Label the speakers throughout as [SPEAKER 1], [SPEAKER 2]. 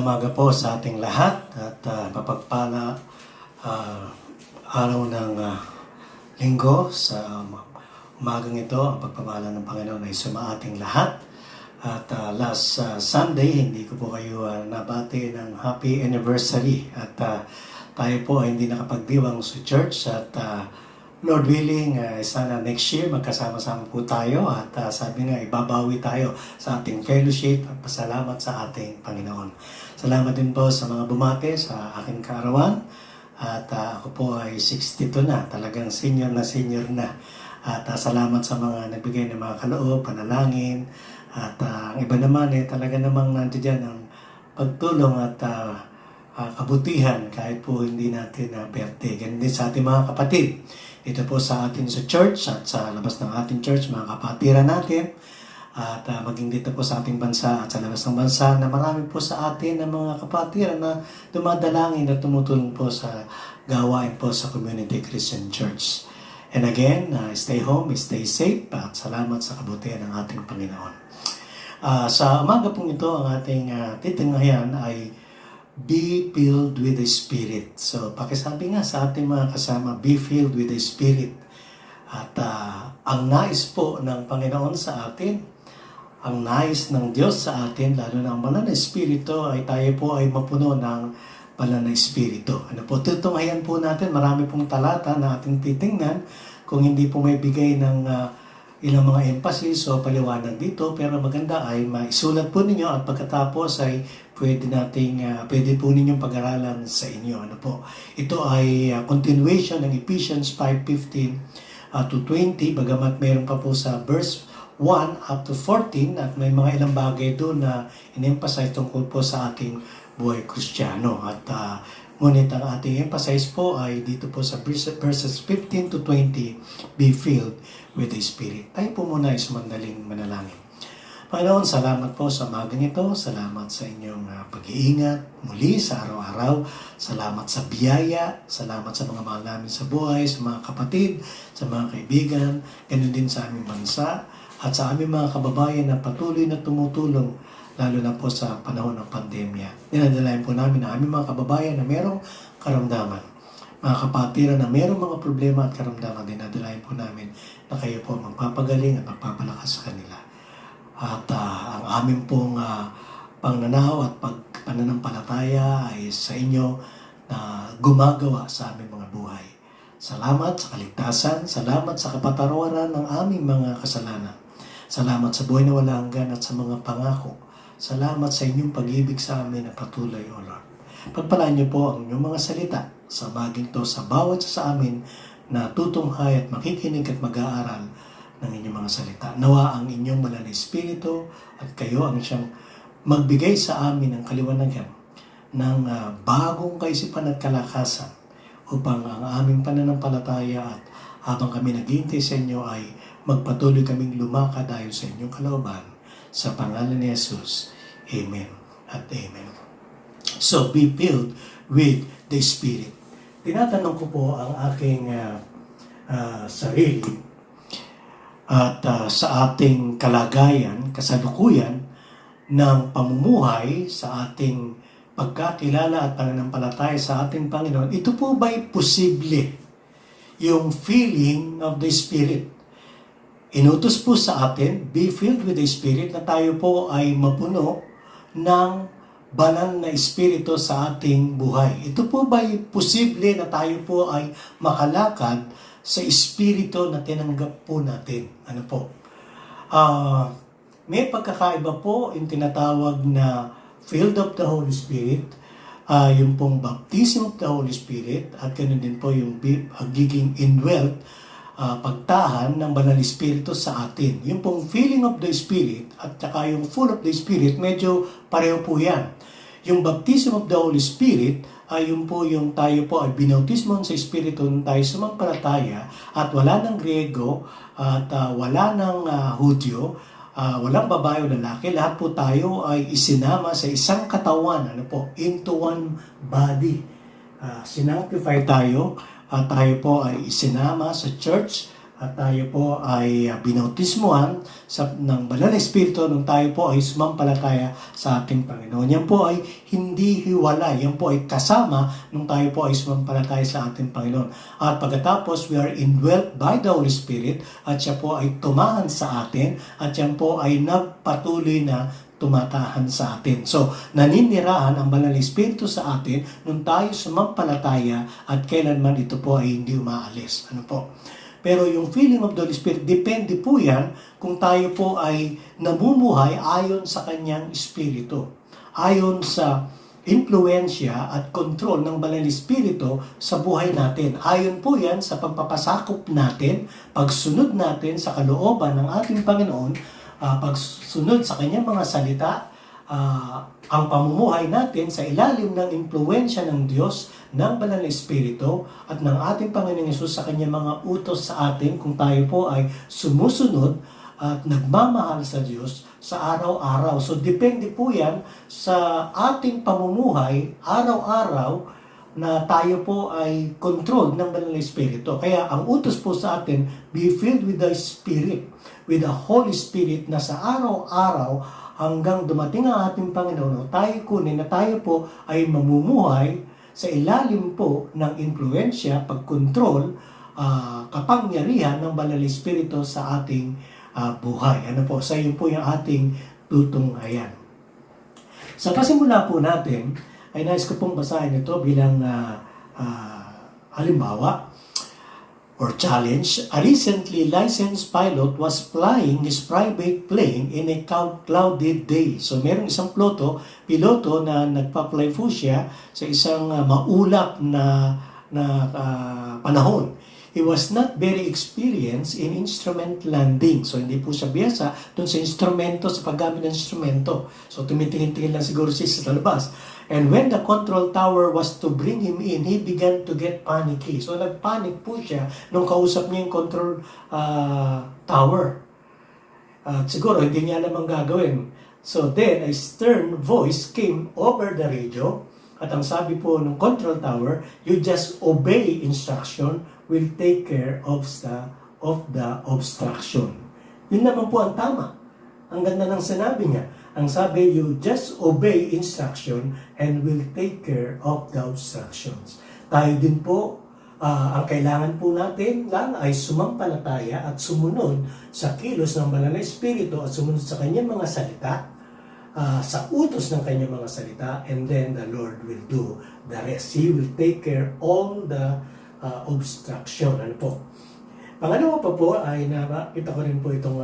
[SPEAKER 1] umaga po sa ating lahat at mapagpala araw ng linggo sa umagang ito. Ang pagpapala ng Panginoon ay sumaating lahat. At last Sunday, hindi ko po kayo nabati ng happy anniversary. At tayo po ay hindi nakapagdiwang sa church. At Lord willing, sana next year magkasama-sama po tayo. At sabi nga, ibabawi tayo sa ating fellowship at pasalamat sa ating Panginoon. Salamat din po sa mga bumate sa aking kaarawan. At ako po ay 62 na, talagang senior na. At salamat sa mga nagbigay ng mga kaloob, panalangin. At ang iba naman talaga namang nandiyan ang pagtulong at kabutihan kahit po hindi natin berte. Ganun din sa ating mga kapatid. Ito po sa atin sa church at sa labas ng ating church, mga kapatiran natin. At maging dito po sa ating bansa at sa labas ng bansa na marami po sa atin ng mga kapatiran na dumadalangin at tumutulong po sa gawain po sa Community Christian Church. And again, stay home, stay safe at salamat sa kabutihan ng ating Panginoon. Sa umaga pong ito, ang ating titingnan ay be filled with the Spirit. So, pakisabi nga sa ating mga kasama, be filled with the Spirit. At ang nais po ng Panginoon sa atin, ang nais ng Diyos sa atin, lalo na ang banal na Espiritu, ay tayo po ay mapuno ng banal na Espiritu. Ano po, tutunghayan po natin, marami pong talata na ating titingnan, kung hindi po may bigay ng ilang mga emphasis o paliwanag dito, pero maganda ay maisulat po ninyo at pagkatapos ay pwede po ninyong pag-aralan sa inyo. Ano po? Ito ay continuation ng Ephesians 5:15 to 20, bagamat mayroon pa po sa verse 1 up to 14 at may mga ilang bagay doon na in-emphasize tungkol po sa ating buhay Kristiyano. At ngunit ang ating emphasize po ay dito po sa verses 15 to 20, be filled with the Spirit. Tayo po muna ay sumandaling manalangin. Panginoon, salamat po sa umagang ito. Salamat sa inyong pag-iingat muli sa araw-araw. Salamat sa biyaya. Salamat sa mga mahal namin sa buhay, sa mga kapatid, sa mga kaibigan, ganun din sa aming bansa, at sa aming mga kababayan na patuloy na tumutulong, lalo na po sa panahon ng pandemya. Dinadalayan po namin na aming mga kababayan na merong karamdaman, mga kapatiran na merong mga problema at karamdaman, dinadalayan po namin na kayo po magpapagaling at magpapalakas sa kanila. At ang aming pong pangnanaw at pananampalataya ay sa inyo na gumagawa sa aming mga buhay. Salamat sa kaligtasan, salamat sa kapatawaran ng aming mga kasalanan. Salamat sa buhay na walang hanggan at sa mga pangako. Salamat sa inyong pag-ibig sa amin na patuloy, O Lord. Pagpalaan niyo po ang inyong mga salita sa baging to sa bawat sa amin na tutunghay at makikinig at mag-aaral ng inyong mga salita. Nawa ang inyong banal na Espiritu at kayo ang siyang magbigay sa amin ng kaliwanagan ng bagong kaisipan at kalakasan upang ang aming pananampalataya at habang kami naghihintay sa inyo ay magpatuloy kaming lumakad ayon sa inyong kalooban. Sa pangalan ni Jesus, Amen at Amen. So, be filled with the Spirit. Tinatanong ko po ang aking sarili at sa ating kalagayan, kasalukuyan ng pamumuhay sa ating pagkakilala at pananampalataya sa ating Panginoon. Ito po ba'y posible? Yung feeling of the Spirit. Inutos po sa atin, be filled with the Spirit, na tayo po ay mapuno ng banal na Espiritu sa ating buhay. Ito po ba'y posible na tayo po ay makalakad sa Espiritu na tinanggap po natin? Ano po? May pagkakaiba po yung tinatawag na filled of the Holy Spirit, yung pong baptism of the Holy Spirit, at ganun din po yung giging indwelt, pagtahan ng banal Espiritu sa atin. Yung pong feeling of the Spirit at saka yung full of the Spirit, medyo pareho po yan. Yung baptism of the Holy Spirit ay yung po yung tayo po ay binautismon sa Espiritu nung tayo sumampalataya at wala ng Griego at wala ng Hudyo, walang babae o lalaki, lahat po tayo ay isinama sa isang katawan, ano po, into one body. Sinanctify tayo, tayo po ay isinama sa church at tayo po ay binautismuhan ng Banal na Espiritu nung tayo po ay sumampalataya sa ating Panginoon. Yan po ay hindi hiwalay. Yan po ay kasama nung tayo po ay sumampalataya sa ating Panginoon. At pagkatapos, we are indwelt by the Holy Spirit at siya po ay tumahan sa atin at yan po ay nagpatuloy na tumatahan sa atin. So, naninirahan ang Banal na Espiritu sa atin nung tayo sumampalataya at kailanman ito po ay hindi umaalis. Ano po? Pero yung feeling of the Holy Spirit, depende po yan kung tayo po ay namumuhay ayon sa kanyang Espiritu. Ayon sa impluensya at kontrol ng Banal na Espiritu sa buhay natin. Ayon po yan sa pagpapasakop natin, pagsunod natin sa kalooban ng ating Panginoon, pagsunod sa kanyang mga salita, ang pamumuhay natin sa ilalim ng impluensya ng Diyos, ng Banal na Espiritu at ng ating Panginoong Hesus sa kanyang mga utos sa atin kung tayo po ay sumusunod at nagmamahal sa Diyos sa araw-araw. So depende po yan sa ating pamumuhay araw-araw na tayo po ay controlled ng Banal na Espiritu. Kaya ang utos po sa atin, be filled with the Spirit, with the Holy Spirit na sa araw-araw hanggang dumating ang ating Panginoon, tayo kunin na tayo po ay mamumuhay sa ilalim po ng impluensya, pagkontrol, kapangyarihan ng Banal na Espiritu sa ating buhay. Ano po, sa iyo po yung ating tutunghayan. Sa pasimula po natin, ay nais ko pong basahin ito bilang halimbawa or challenge. A recently licensed pilot was flying his private plane in a cloudy day. So merong isang piloto na nagpa-fly po siya sa isang maulap na panahon. He was not very experienced in instrument landing. So hindi po siya biyasa dun sa instrumento, sa paggamit ng instrumento. So tumitingin-tingin lang siguro siya sa labas. And when the control tower was to bring him in, he began to get panicky. So nagpanic po siya nung kausap niya yung control tower. Siguro hindi niya alam ang gagawin. So then a stern voice came over the radio. At ang sabi po ng control tower, you just obey instruction, will take care of the obstruction. Yun naman po ang tama. Ang ganda ng sinabi niya. Ang sabi, you just obey instruction and will take care of the obstructions. Tayo din po, ang kailangan po natin lang ay sumampalataya at sumunod sa kilos ng Banal na Espiritu at sumunod sa kanyang mga salita, sa utos ng kanyang mga salita, and then the Lord will do the rest. He will take care all the obstruction. Ano po? Pangalawa pa po ay nakita ko rin po itong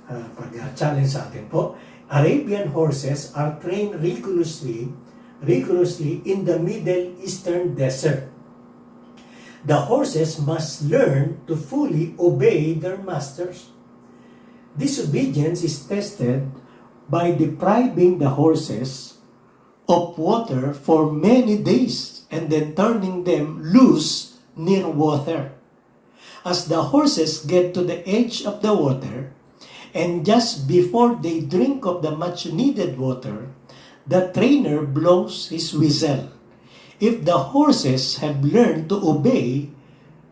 [SPEAKER 1] pag-challenge sa atin po. Arabian horses are trained rigorously in the Middle Eastern desert. The horses must learn to fully obey their masters. This obedience is tested by depriving the horses of water for many days and then turning them loose near water. As the horses get to the edge of the water, and just before they drink of the much-needed water, the trainer blows his whistle. If the horses have learned to obey,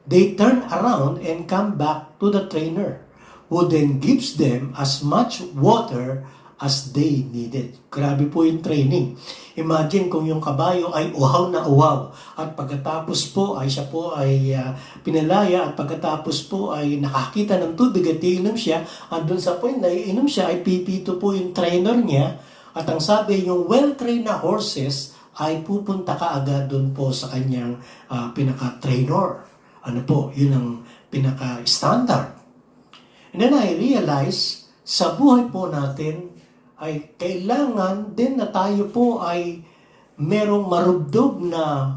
[SPEAKER 1] they turn around and come back to the trainer, who then gives them as much water as they needed. Grabe po yung training. Imagine kung yung kabayo ay uhaw na uhaw at pagkatapos po ay siya po ay pinalaya at pagkatapos po ay nakakita ng tubig at iinom siya at dun sa point na iinom siya ay pipito po yung trainer niya at ang sabi yung well-trained na horses ay pupunta ka agad dun po sa kanyang pinaka-trainer. Ano po, yun ang pinaka-standard. And then I realize sa buhay po natin ay kailangan din na tayo po ay merong marugdog na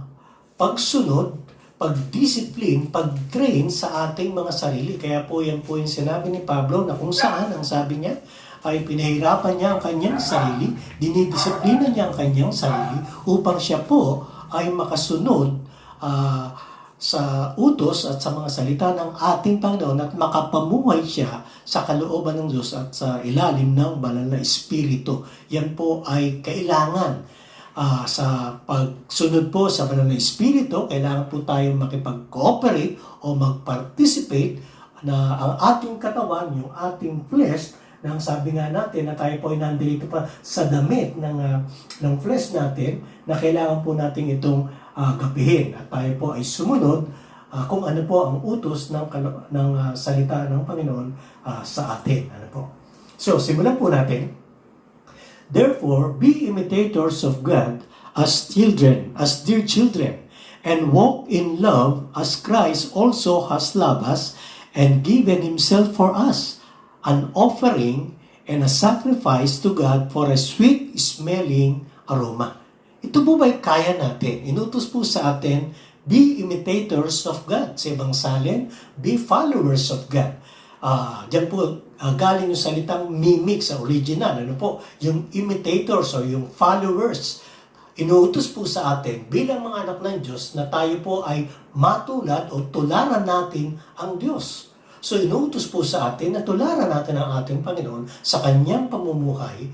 [SPEAKER 1] pagsunod, pagdisiplin, pag-train sa ating mga sarili. Kaya po yan po yung sinabi ni Pablo na kung saan ang sabi niya ay pinahirapan niya ang kanyang sarili, dinidisiplina niya ang kanyang sarili upang siya po ay makasunod sa utos at sa mga salita ng ating Panginoon at makapamuhay siya sa kalooban ng Diyos at sa ilalim ng Banal na Espiritu. Yan po ay kailangan sa pagsunod po sa Banal na Espiritu, kailangan po tayong makipag-cooperate o mag-participate na ang ating katawan, yung ating flesh, nang sabi nga natin na tayo po ay nandito pa sa damit ng flesh natin, na kailangan po natin itong gapihin. At tayo po ay sumunod kung ano po ang utos ng salita ng Panginoon sa atin. Ano po? So, simulan po natin. Therefore, be imitators of God as children, as dear children, and walk in love as Christ also has loved us and given Himself for us, an offering and a sacrifice to God for a sweet-smelling aroma. Ito po ba'y kaya natin? Inutos po sa atin, be imitators of God. Sa ibang salin, be followers of God. Diyan po galing yung salitang mimic sa original. Ano po? Yung imitators o yung followers. Inuutos po sa atin bilang mga anak ng Diyos na tayo po ay matulad o tularan natin ang Diyos. So inuutos po sa atin na tularan natin ang ating Panginoon sa kanyang pamumuhay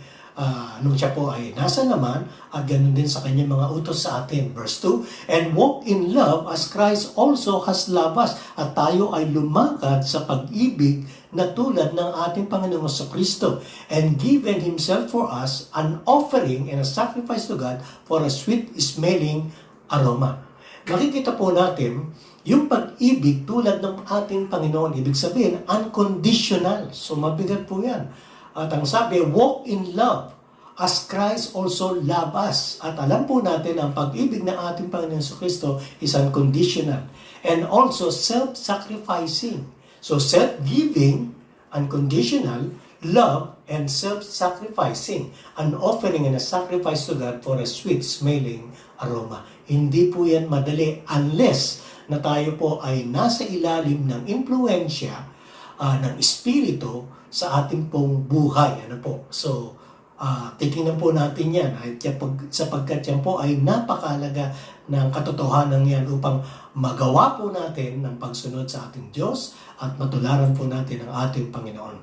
[SPEAKER 1] nung siya po ay nasa laman at ganoon din sa kanyang mga utos sa atin. Verse 2, and walk in love as Christ also has loved us. At tayo ay lumakad sa pag-ibig na tulad ng ating Panginoon sa Kristo, and given Himself for us an offering and a sacrifice to God for a sweet-smelling aroma. Makikita po natin yung pag-ibig tulad ng ating Panginoon. Ibig sabihin, unconditional. So mabigat po yan. At ang sabi, walk in love as Christ also loved us. At alam po natin ang pag-ibig ng ating Panginoon sa Kristo is unconditional. And also self-sacrificing. So self-giving, unconditional, love, and self-sacrificing. An offering and a sacrifice to God for a sweet-smelling aroma. Hindi po yan madali unless na tayo po ay nasa ilalim ng impluensya ng Espiritu sa ating pong buhay. Ano po? So, titingnan po natin yan. Sapagkat yan po ay napakalaga ng katotohanan yan upang magawa po natin ng pagsunod sa ating Diyos at matularan po natin ang ating Panginoon.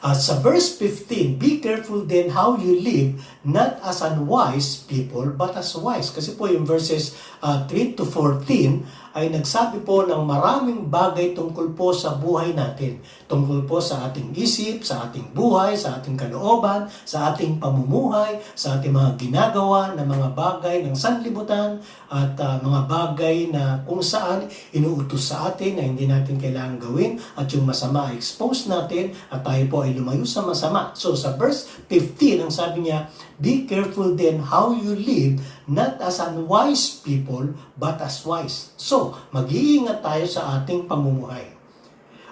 [SPEAKER 1] Sa verse 15, be careful then how you live, not as unwise people, but as wise. Kasi po yung verses 3 to 14 ay nagsabi po ng maraming bagay tungkol po sa buhay natin. Tungkol po sa ating isip, sa ating buhay, sa ating kalooban, sa ating pamumuhay, sa ating mga ginagawa na mga bagay ng sanlibutan at mga bagay na kung saan inuutos sa atin na hindi natin kailangan gawin at yung masama ay expose natin at tayo po ay lumayo sa masama. So sa verse 15, ang sabi niya, be careful then how you live, not as unwise people, but as wise. So, mag-iingat tayo sa ating pamumuhay.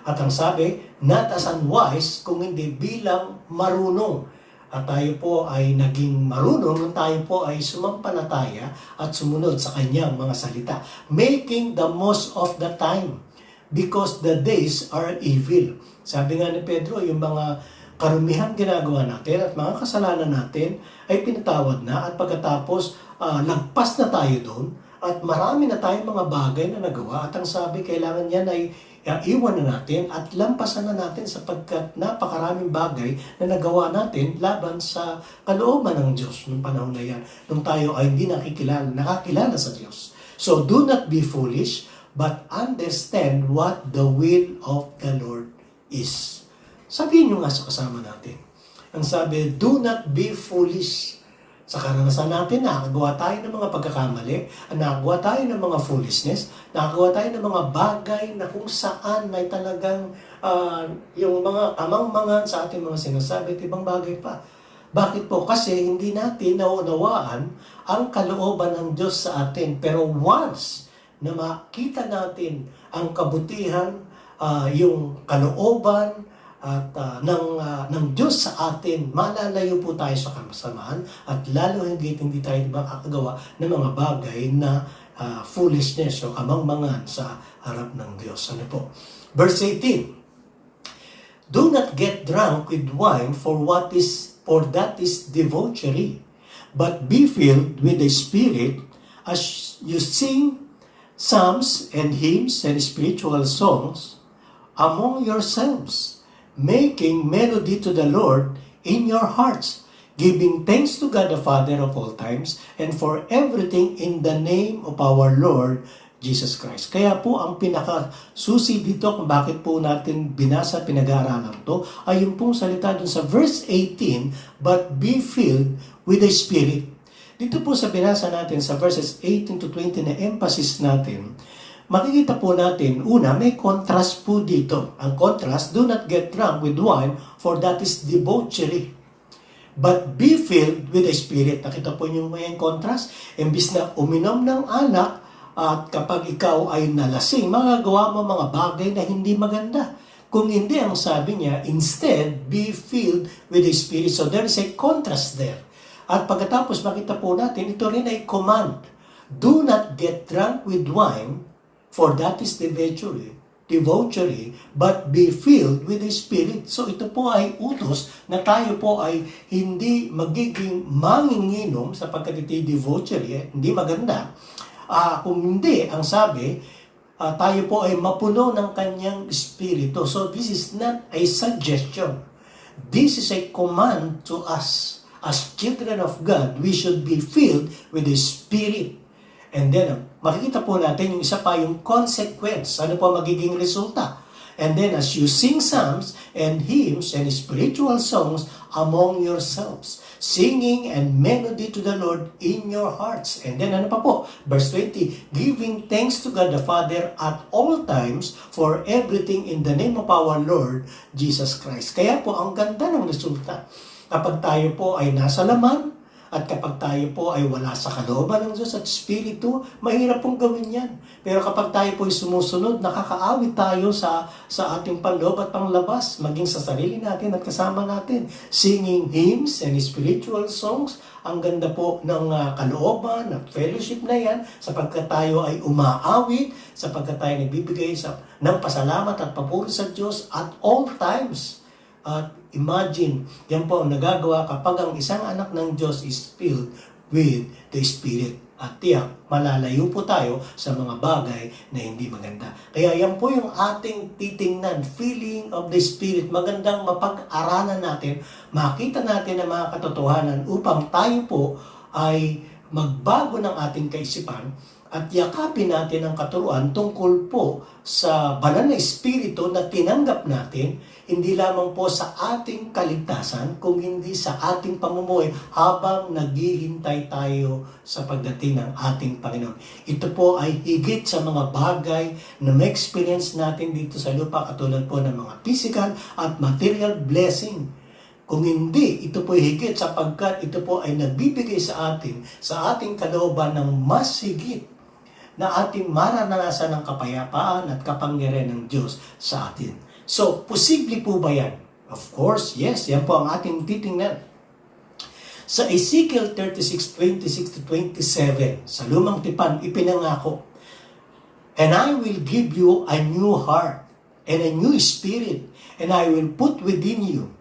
[SPEAKER 1] At ang sabi, not as unwise, kung hindi bilang marunong. At tayo po ay naging marunong nung tayo po ay sumampalataya at sumunod sa kanyang mga salita. Making the most of the time, because the days are evil. Sabi nga ni Pedro, yung mga karumihan ginagawa natin at mga kasalanan natin ay pinatawad na at pagkatapos lagpas na tayo doon at marami na tayong mga bagay na nagawa at ang sabi kailangan yan ay iwan na natin at lampasan na natin sapagkat napakaraming bagay na nagawa natin laban sa kalooban ng Diyos nung panahon na yan nung tayo ay hindi nakakilala sa Diyos. So do not be foolish but understand what the will of the Lord is. Sabihin nyo nga sa kasama natin. Ang sabi, do not be foolish. Sa karanasan natin, nakagawa tayo ng mga pagkakamali, nakagawa tayo ng mga foolishness, nakagawa tayo ng mga bagay na kung saan may talagang yung mga kamangmangan sa ating mga sinasabi at ibang bagay pa. Bakit po? Kasi hindi natin naunawaan ang kalooban ng Diyos sa atin. Pero once na makita natin ang kabutihan, yung kalooban, at ng Diyos sa atin, malalayo po tayo sa kasamaan at lalo hindi tayo makakagawa ng mga bagay na foolishness o kamangmangan sa harap ng Diyos. Ano po? Verse 18, do not get drunk with wine for that is debauchery, but be filled with the Spirit as you sing psalms and hymns and spiritual songs among yourselves, making melody to the Lord in your hearts, giving thanks to God the Father of all times, and for everything in the name of our Lord Jesus Christ. Kaya po ang pinakasusi dito kung bakit po natin binasa, pinag-aaralan to, ay yung pong salita dun sa verse 18, but be filled with the Spirit. Dito po sa binasa natin sa verses 18 to 20 na emphasis natin, makikita po natin, una, may contrast po dito. Ang contrast, do not get drunk with wine, for that is debauchery. But be filled with the Spirit. Nakita po niyo may contrast. Imbis na uminom ng alak, at kapag ikaw ay nalasing, magagawa mo mga bagay na hindi maganda. Kung hindi, ang sabi niya, instead, be filled with the Spirit. So there is a contrast there. At pagkatapos makita po natin, ito rin ay command. Do not get drunk with wine, for that is debauchery, but be filled with the Spirit. So ito po ay utos na tayo po ay hindi magiging manginginom sapagkat ito ay debauchery, hindi maganda. Kung hindi, ang sabi, tayo po ay mapuno ng kanyang espiritu. So this is not a suggestion. This is a command to us. As children of God, we should be filled with the Spirit. And then, makikita po natin yung isa pa, yung consequence. Ano po magiging resulta? And then, as you sing psalms and hymns and spiritual songs among yourselves, singing and melody to the Lord in your hearts. And then, ano pa po? Verse 20, giving thanks to God the Father at all times for everything in the name of our Lord Jesus Christ. Kaya po, ang ganda ng resulta. Kapag tayo po ay nasa laman, at kapag tayo po ay wala sa kalooban ng Diyos at Espiritu, mahirap pong gawin yan. Pero kapag tayo po ay sumusunod, nakakaawit tayo sa ating panloob at panglabas, maging sa sarili natin at kasama natin. Singing hymns and spiritual songs, ang ganda po ng kalooban at fellowship na yan, sapagkat tayo ay umaawit, sapagkat tayo nagbibigay ng pasalamat at papuri sa Diyos at all times. At imagine, yan po ang nagagawa kapag ang isang anak ng Diyos is filled with the Spirit. At tiyak, malalayo po tayo sa mga bagay na hindi maganda. Kaya yan po yung ating titingnan, feeling of the Spirit. Magandang mapag-aralan natin, makita natin ang mga katotohanan upang tayo po ay magbago ng ating kaisipan at yakapin natin ang katuruan tungkol po sa banal na espiritu na tinanggap natin, hindi lamang po sa ating kaligtasan, kung hindi sa ating pamumuhay habang naghihintay tayo sa pagdating ng ating Panginoon. Ito po ay higit sa mga bagay na ma-experience natin dito sa lupa, katulad po ng mga physical at material blessing. Kung hindi, ito po higit sapagkat ito po ay nagbibigay sa ating kalooban ng mas higit na ating maranasan ng kapayapaan at kapangyarihan ng Diyos sa atin. So, posible po ba yan? Of course, yes. Yan po ang ating titingnan. Sa Ezekiel 36:26-27, sa Lumang Tipan, ipinangako, and I will give you a new heart and a new spirit, and I will put within you,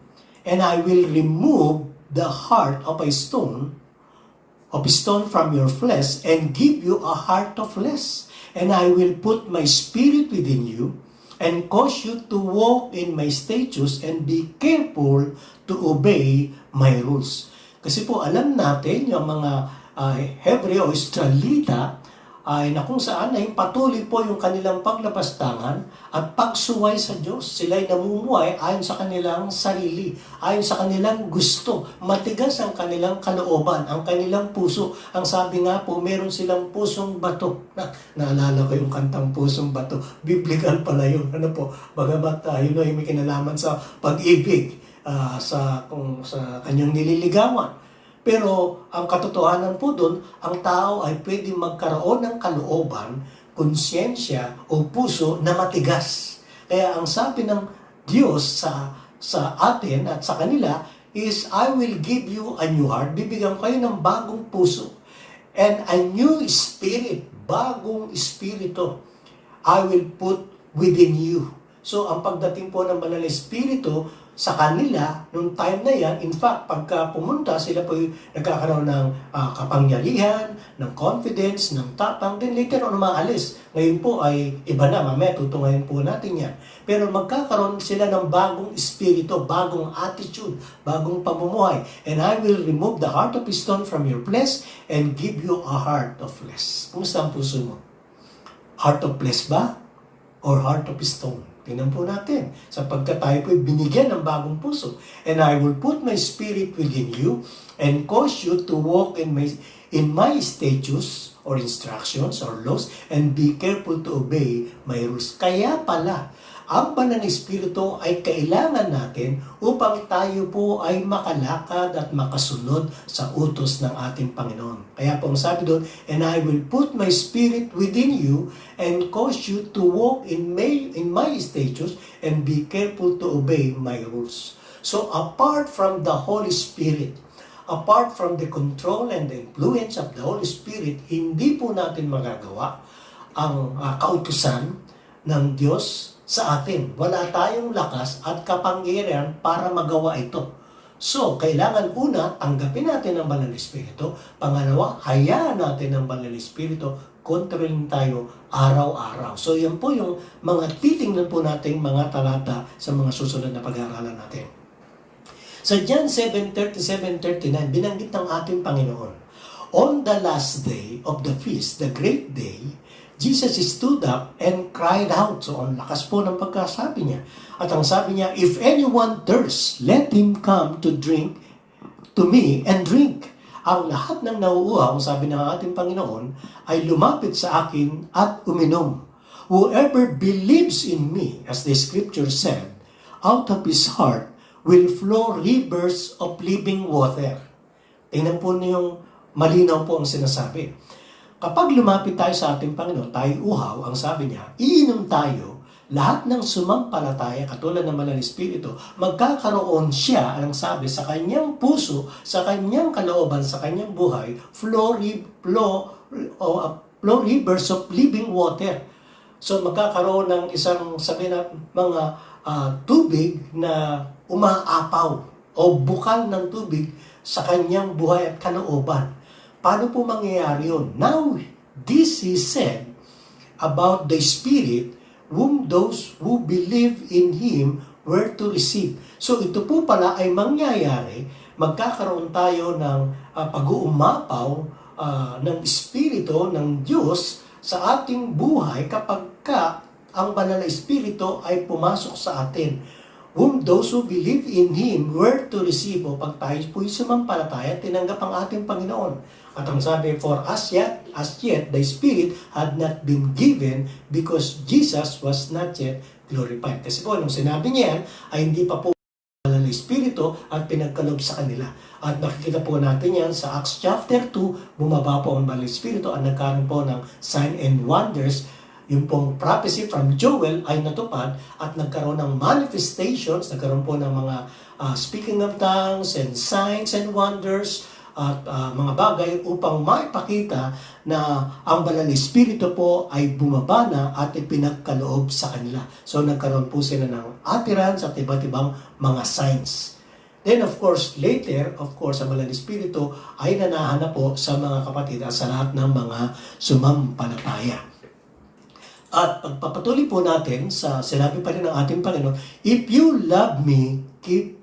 [SPEAKER 1] and I will remove the heart of stone from your flesh, and give you a heart of flesh. And I will put my spirit within you, and cause you to walk in my statutes, and be careful to obey my rules. Kasi po alam natin yung mga Hebreo o Israelita ay na kung saan ay patuloy po yung kanilang paglapastangan at pagsuway sa Diyos. Sila'y namumuhay ayon sa kanilang sarili, ayon sa kanilang gusto. Matigas ang kanilang kalooban, ang kanilang puso. Ang sabi nga po, meron silang pusong bato. Naalala ko yung kantang Pusong Bato. Biblical pala yun. Ano po? Bagamat yun ay may kinalaman sa pag-ibig, sa kanyang nililigawan. Pero ang katotohanan po doon, ang tao ay pwedeng magkaroon ng kalooban, konsyensya o puso na matigas. Kaya ang sabi ng Diyos sa atin at sa kanila is, I will give you a new heart. Bibigyan kayo ng bagong puso. And a new spirit, bagong espiritu, I will put within you. So ang pagdating po ng banal na espiritu, sa kanila, nung time na yan, in fact, pagka pumunta, sila po nagkakaroon ng kapangyarihan, ng confidence, ng tapang, then later on maalis. Ngayon po ay iba na, mamaya tutungayin po natin yan. Pero magkakaroon sila ng bagong espiritu, bagong attitude, bagong pamumuhay. And I will remove the heart of stone from your flesh and give you a heart of flesh. Kumusta ang puso mo? Heart of flesh ba? Or heart of stone? Tingnan po natin. Sapagkat tayo po binigyan ng bagong puso. And I will put my spirit within you and cause you to walk in my statutes or instructions or laws and be careful to obey my rules. Kaya pala, ang banal na Espiritu ay kailangan natin upang tayo po ay makalakad at makasunod sa utos ng ating Panginoon. Kaya po ang sabi doon, and I will put my spirit within you and cause you to walk in my statutes and be careful to obey my rules. So apart from the Holy Spirit, apart from the control and the influence of the Holy Spirit, hindi po natin magagawa ang kautusan ng Diyos sa atin. Wala tayong lakas at kapangyarihan para magawa ito. So, kailangan una, tanggapin natin ang Banal na Espiritu. Pangalawa, hayaan natin ang Banal na Espiritu, kontrolin tayo araw-araw. So, yan po yung mga titingnan po nating mga talata sa mga susunod na pag-aaralan natin. Sa John 7:37-39, binanggit ng ating Panginoon, on the last day of the feast, the great day, Jesus stood up and cried out. So, ang lakas po ng pagkasabi niya. At ang sabi niya, if anyone thirsts, let him come to me and drink. Ang lahat ng nauuhaw, sabi ng ating Panginoon, ay lumapit sa akin at uminom. Whoever believes in me, as the scripture said, out of his heart will flow rivers of living water. Tingnan po niyo yung malinaw po ang sinasabi. Kapag lumapit tayo sa ating Panginoon, tayo uhaw, ang sabi niya, iinom tayo, lahat ng sumampalataya, katulad ng Banal na Espiritu, magkakaroon siya, ang sabi, sa kanyang puso, sa kanyang kalooban, sa kanyang buhay, flow rivers of living water. So magkakaroon ng isang, sabi na, mga tubig na umaapaw o bukal ng tubig sa kanyang buhay at kalooban. Paano po mangyayari yun? Now, this is said about the Spirit whom those who believe in Him were to receive. So ito po pala ay mangyayari, magkakaroon tayo ng pag-uumapaw ng Espiritu ng Diyos sa ating buhay kapag ang Banal na Espiritu ay pumasok sa atin. Whom those who believe in Him were to receive. O pag tayo po'y sumampalataya, tinanggap ang ating Panginoon. At ang sabi, for as yet, the Spirit had not been given because Jesus was not yet glorified. Kasi po, nung sinabi niya yan, ay hindi pa po Banal na Espiritu at pinagkalob sa kanila. At nakikita po natin yan sa Acts chapter 2, bumaba po ang Banal na Espiritu at nagkaroon po ng sign and wonders. Yung pong prophecy from Joel ay natupad at nagkaroon ng manifestations, nagkaroon po ng mga speaking of tongues and signs and wonders at mga bagay upang maipakita na ang Banal na Espiritu po ay bumaba na at ipinagkaloob sa kanila. So nagkaroon po sila ng utterance at iba't ibang mga signs. Then of course, later, ang Banal na Espiritu ay nanahanap po sa mga kapatid at sa lahat ng mga sumampalataya. At pagpapatuloy po natin sa sinabi pa rin ng ating Panginoon, if you love me, keep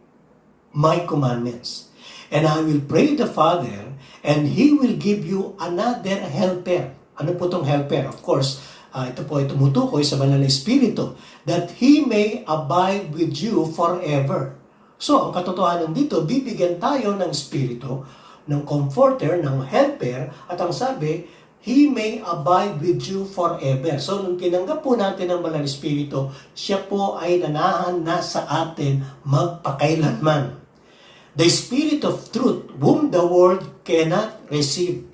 [SPEAKER 1] my commandments. And I will pray the Father, and He will give you another helper. Ano po itong helper? Of course, ito po ay tumutukoy sa Banal na Espiritu, that He may abide with you forever. So, ang katotohanan dito, bibigyan tayo ng Espiritu, ng comforter, ng helper, at ang sabi, He may abide with you forever. So, nung tinanggap po natin ang Banal na Espiritu, siya po ay nanahan na sa atin magpakailanman. The Spirit of truth, whom the world cannot receive,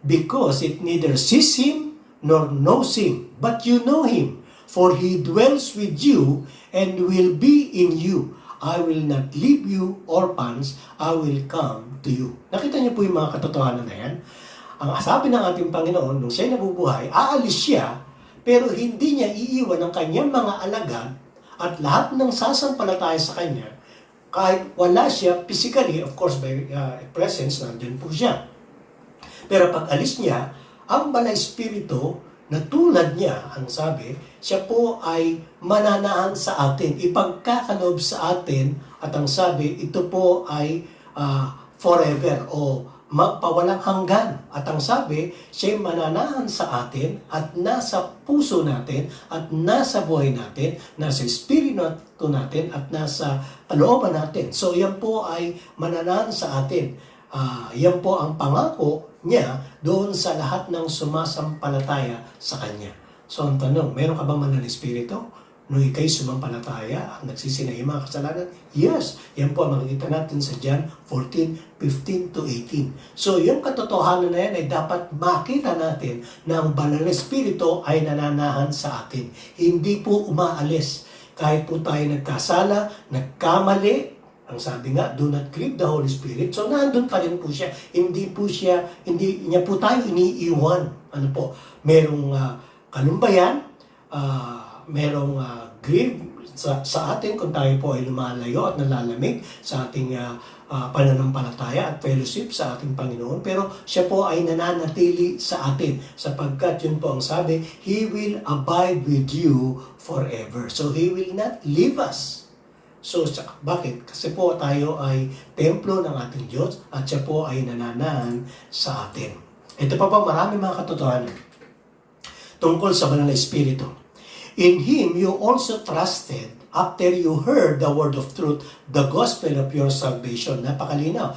[SPEAKER 1] because it neither sees Him nor knows Him, but you know Him, for He dwells with you and will be in you. I will not leave you orphans, I will come to you. Nakita niyo po yung mga katotohanan na yan? Ang sabi ng ating Panginoon, nung siya'y nabubuhay, aalis siya, pero hindi niya iiwan ang kanyang mga alagad at lahat ng sasampalataya sa kanya, kahit wala siya physically, of course, by presence, nandyan po siya. Pero pag alis niya, ang Banal na Espiritu, na tulad niya, ang sabi, siya po ay mananahan sa atin, ipagkakaloob sa atin, at ang sabi, ito po ay forever o magpawalang hanggan. At ang sabi, siya'y mananahan sa atin at nasa puso natin at nasa buhay natin, nasa espiritu natin at nasa kalooban natin. So yan po ay mananahan sa atin. Yan po ang pangako niya doon sa lahat ng sumasampalataya sa Kanya. So ang tanong, meron ka bang banal na espiritu? Nung ikay sumampalataya at nagsisinay yung mga kasalanan? Yes! Yan po ang makikita natin sa John 14:15-18. So yung katotohanan na yan ay dapat makita natin na ang banal na espiritu ay nananahan sa atin. Hindi po umaalis. Kahit po tayo nagkasala, nagkamali, ang sabi nga, do not grieve the Holy Spirit. So nandun pa rin po siya. Hindi niya po tayo iniiwan. Ano po? Merong kalumbayan, merong grieve sa atin kung tayo po ay lumalayo at nalalamig sa ating pananampalataya at fellowship sa ating Panginoon. Pero siya po ay nananatili sa atin sapagkat yun po ang sabi, He will abide with you forever. So He will not leave us. So bakit? Kasi po tayo ay templo ng ating Diyos at siya po ay nananahan sa atin. Ito pa marami mga katotohanan tungkol sa banal na espiritu. In Him you also trusted after you heard the word of truth, the gospel of your salvation. Napakalinaw.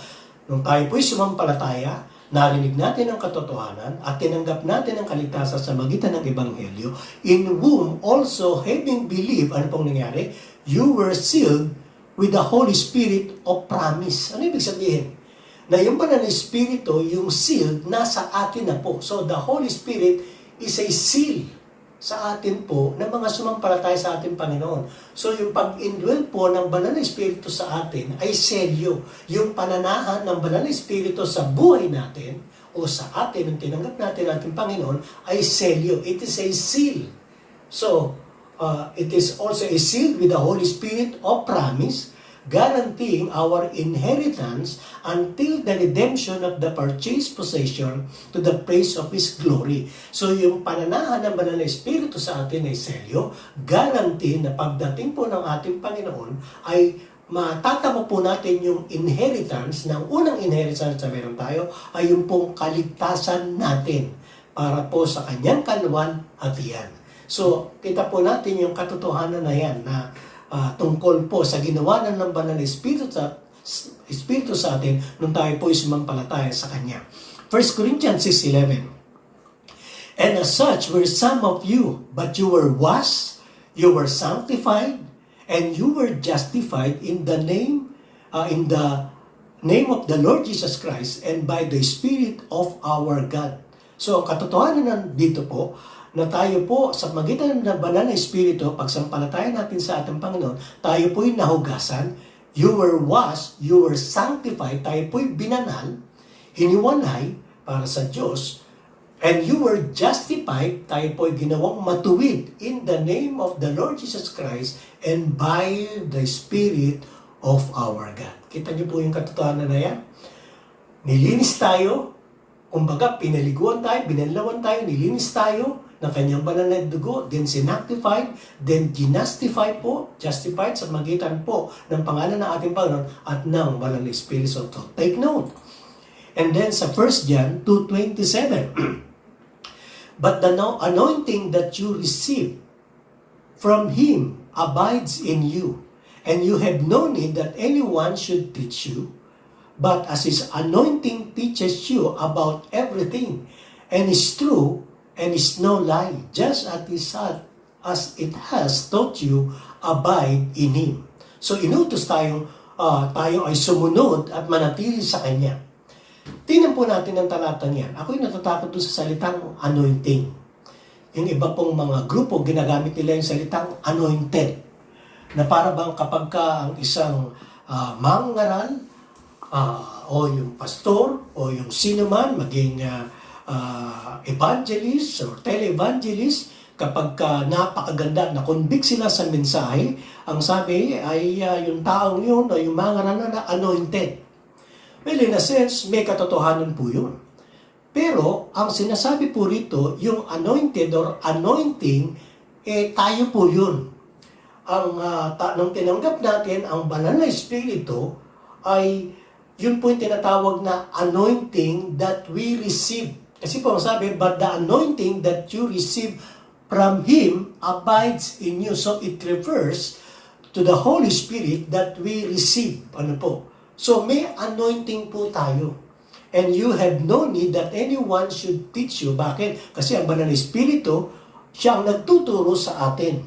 [SPEAKER 1] Nung tayo po'y sumampalataya, narinig natin ang katotohanan at tinanggap natin ang kaligtasan sa magitan ng Ebanghelyo, in whom also having believed, ano pong nangyari? You were sealed with the Holy Spirit of promise. Ano ibig sabihin? Na yung banal na espiritu, yung sealed, nasa atin na po. So the Holy Spirit is a seal sa atin po ng mga sumampalataya sa ating Panginoon. So yung pag-indwell po ng banal na espiritu sa atin ay selyo. Yung pananahan ng banal na espiritu sa buhay natin o sa atin, nung tinanggap natin ating Panginoon, ay selyo. It is a seal. So, it is also a seal with the Holy Spirit of promise, guaranteeing our inheritance until the redemption of the purchased possession to the praise of His glory. So yung pananahan ng banal na espiritu sa atin ay selyo, guarantee na pagdating po ng ating Panginoon ay matatamo po natin yung inheritance, ng unang inheritance na meron tayo ay yung pong kaligtasan natin para po sa Kanyang kaluwalhatian. So kita po natin yung katotohanan na yan na tungkol po sa ginawa ng banal na espiritu sa atin nung tayo po sumampalataya sa Kanya. 1 Corinthians 6:11. And as such were some of you, but you were washed, you were sanctified, and you were justified in the name of the Lord Jesus Christ and by the Spirit of our God. So ang katotohanan dito po, na tayo po sa magitan ng banal na espiritu, pagsampalataya natin sa ating Panginoon, tayo po'y nahugasan, you were washed, you were sanctified, tayo po'y binanal, hiniwanay para sa Diyos, and you were justified, tayo po'y ginawang matuwid in the name of the Lord Jesus Christ and by the Spirit of our God. Kita niyo po yung katotohanan na yan? Nilinis tayo, kumbaga pinaliguan tayo, binanlawan tayo, nilinis tayo, ng kanyang banal na dugo, then sinactified, then ginastified po, justified sa magitan po ng pangalan ng ating Panginoon at ng banal na Espiritu Santo. Take note. And then sa 1 John 2:27, but the anointing that you receive from Him abides in you, and you have no need that anyone should teach you, but as His anointing teaches you about everything, and is true, and is no lie, just as it has taught you, abide in Him. So inutos tayo ay sumunod at manatili sa Kanya. Tingnan po natin ang talatang yan. Ako'y natatakot doon sa salitang anointing. Yung iba pong mga grupo, ginagamit nila yung salitang anointed. Na para bang kapag ka ang isang mangaral, o yung pastor, o yung sino man, maging evangelist or tele-evangelist, kapag napakaganda, na-convict sila sa mensahe, ang sabi ay yung taong yun o yung mga na anointed. Well, in a sense, may katotohanan po yun. Pero, ang sinasabi po rito, yung anointed or anointing, tayo po yun. Nung tinanggap natin ang banal na espiritu, ay Yun po yung tinatawag na anointing that we receive. Kasi po ang sabi, but the anointing that you receive from Him abides in you. So it refers to the Holy Spirit that we receive. Ano po? So may anointing po tayo. And you have no need that anyone should teach you. Bakit? Kasi ang Banal na Espiritu, siya ang nagtuturo sa atin.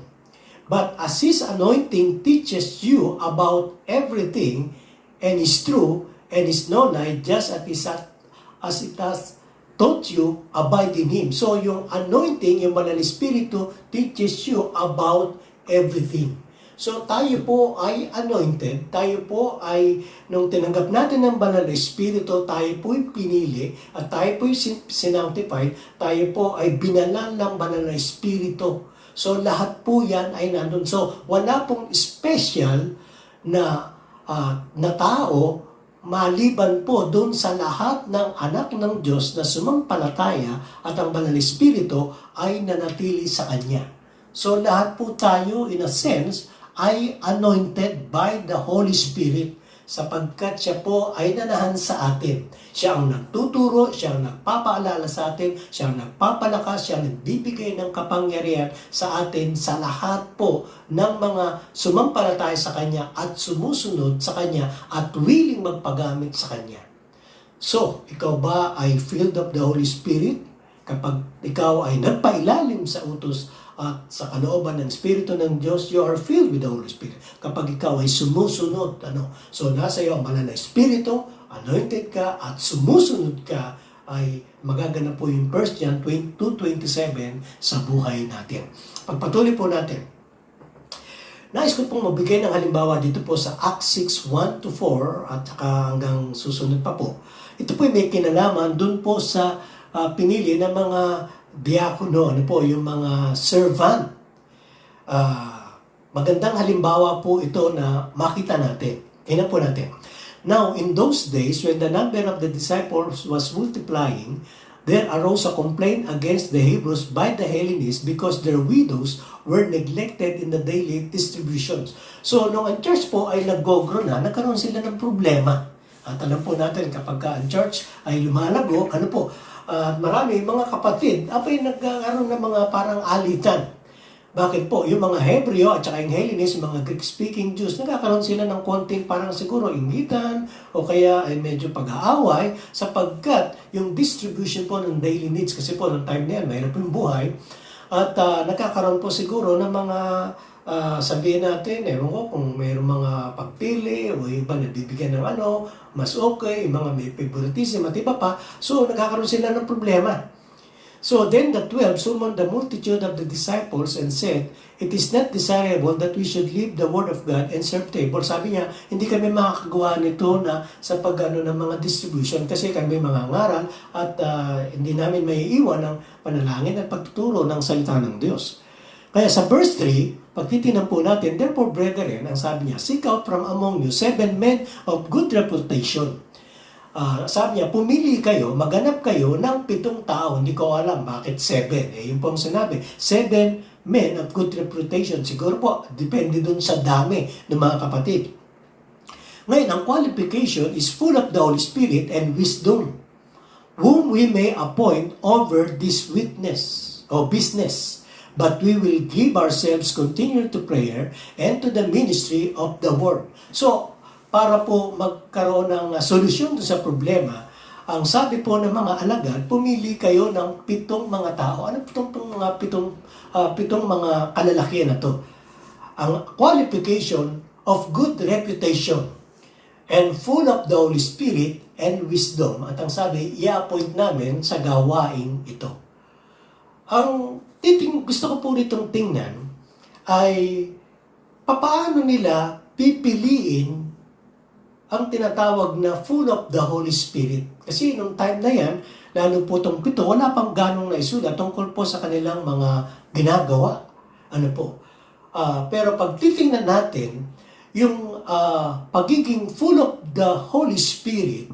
[SPEAKER 1] But as His anointing teaches you about everything and is true and is knowledge, just as it has taught you, abide in Him. So yung anointing, yung Banal na Espiritu, teaches you about everything. So tayo po ay anointed, tayo po ay, nung tinanggap natin ng Banal na Espiritu, tayo po ay pinili, at tayo po ay sinanctified, tayo po ay binalal ng Banal na Espiritu. So lahat po yan ay nandun. So wala pong special na tao maliban po dun sa lahat ng anak ng Diyos na sumampalataya at ang Banal na Espiritu ay nanatili sa Kanya. So lahat po tayo, in a sense, ay anointed by the Holy Spirit sapagkat siya po ay nanahan sa atin. Siya ang nagtuturo, siya ang nagpapaalala sa atin, siya ang nagpapalakas, siya ang nagbibigay ng kapangyarihan sa atin sa lahat po ng mga sumampalataya sa Kanya at sumusunod sa Kanya at willing magpagamit sa Kanya. So, ikaw ba ay filled of the Holy Spirit? Kapag ikaw ay nagpailalim sa utos at sa kalooban ng Espiritu ng Diyos, you are filled with the Holy Spirit. Kapag ikaw ay sumusunod, so nasa iyo ang Banal na Espiritu, anointed ka at sumusunod ka, ay magaganap po yung 1 John 2:27 sa buhay natin. Pagpatuloy po natin. Nais ko pong magbigay ng halimbawa dito po sa Acts 6:1-4 at saka hanggang susunod pa po. Ito po may kinalaman dun po sa pinili ng mga diakono, yung mga servant. Magandang halimbawa po ito na makita natin. Tingnan po natin. Now, in those days, when the number of the disciples was multiplying, there arose a complaint against the Hebrews by the Hellenists because their widows were neglected in the daily distributions. So, nung ang church po ay nag-go-grow na, nagkaroon sila ng problema. At alam po natin, kapag ang church ay lumalago, marami mga kapatid, apay nagkaroon ng mga parang alitan. Bakit po? Yung mga Hebreo at saka yung Hellenist, yung mga Greek-speaking Jews, nagkakaroon sila ng konting parang siguro inggitan o kaya ay medyo pag-aaway sapagkat yung distribution po ng daily needs, kasi po ng time na yan, mayroon po yung buhay, at nagkakaroon po siguro ng mga sabihin natin, ewan ko kung mayroong mga pagpili o iba na bibigyan ng mas okay, yung mga may favoritism at iba pa. So, nagkakaroon sila ng problema. So, then the 12 summoned the multitude of the disciples and said, "It is not desirable that we should leave the word of God and serve table." Sabi niya, hindi kami makakagawa nito na sa pag-ano ng mga distribution kasi kami mga ngaral at hindi namin may iwan ng panalangin at pagtuturo ng salita ng Diyos. Kaya sa verse 3, pag titinan po natin, "Therefore, brethren," ang sabi niya, "seek out from among you 7 men of good reputation." Sabi niya, pumili kayo, maganap kayo ng 7 tao. Hindi ko alam bakit 7. Yun po ang sinabi. 7 men of good reputation. Siguro po, depende dun sa dami ng mga kapatid. Ngayon, ang qualification is full of the Holy Spirit and wisdom, whom we may appoint over this witness or business. But we will give ourselves continually to prayer and to the ministry of the word. So, para po magkaroon ng solusyon sa problema, ang sabi po ng mga alagad, pumili kayo ng 7 mga tao. Ano itong mga 7 mga kalalakihan na to? Ang qualification of good reputation and full of the Holy Spirit and wisdom. At ang sabi, i-appoint namin sa gawain ito. Ang gusto ko po ritong tingnan ay papaano nila pipiliin ang tinatawag na full of the Holy Spirit. Kasi nung time na yan, lalo po itong 7, wala pang ganong naisulat tungkol po sa kanilang mga ginagawa. Pero pag titingnan natin, yung pagiging full of the Holy Spirit,